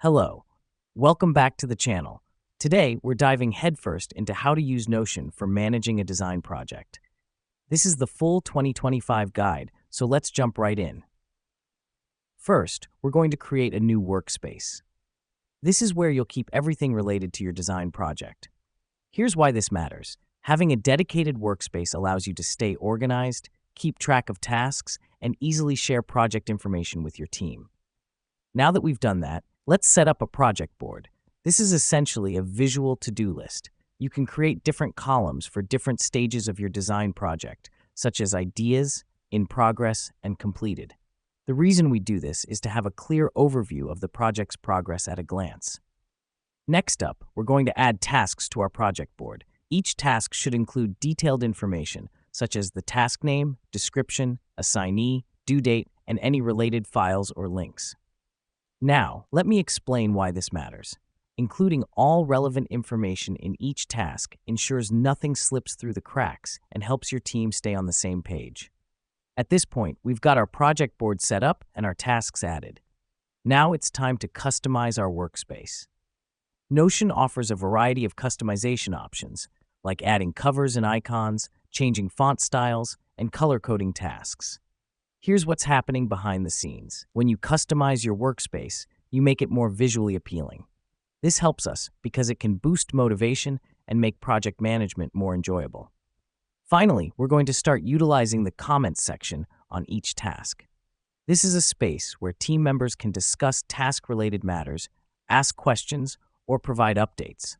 Hello, welcome back to the channel. Today, we're diving headfirst into how to use Notion for managing a design project. This is the full 2025 guide, so let's jump right in. First, we're going to create a new workspace. This is where you'll keep everything related to your design project. Here's why this matters. Having a dedicated workspace allows you to stay organized, keep track of tasks, and easily share project information with your team. Now that we've done that, let's set up a project board. This is essentially a visual to-do list. You can create different columns for different stages of your design project, such as ideas, in progress, and completed. The reason we do this is to have a clear overview of the project's progress at a glance. Next up, we're going to add tasks to our project board. Each task should include detailed information, such as the task name, description, assignee, due date, and any related files or links. Now, let me explain why this matters. Including all relevant information in each task ensures nothing slips through the cracks and helps your team stay on the same page. At this point, we've got our project board set up and our tasks added. Now it's time to customize our workspace. Notion offers a variety of customization options, like adding covers and icons, changing font styles, and color-coding tasks. Here's what's happening behind the scenes. When you customize your workspace, you make it more visually appealing. This helps us because it can boost motivation and make project management more enjoyable. Finally, we're going to start utilizing the comments section on each task. This is a space where team members can discuss task-related matters, ask questions, or provide updates.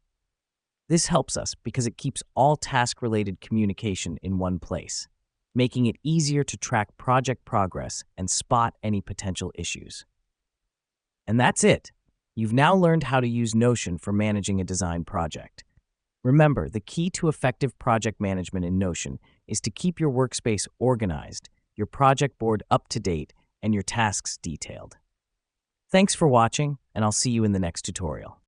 This helps us because it keeps all task-related communication in one place, making it easier to track project progress and spot any potential issues. And that's it. You've now learned how to use Notion for managing a design project. Remember, the key to effective project management in Notion is to keep your workspace organized, your project board up to date, and your tasks detailed. Thanks for watching, and I'll see you in the next tutorial.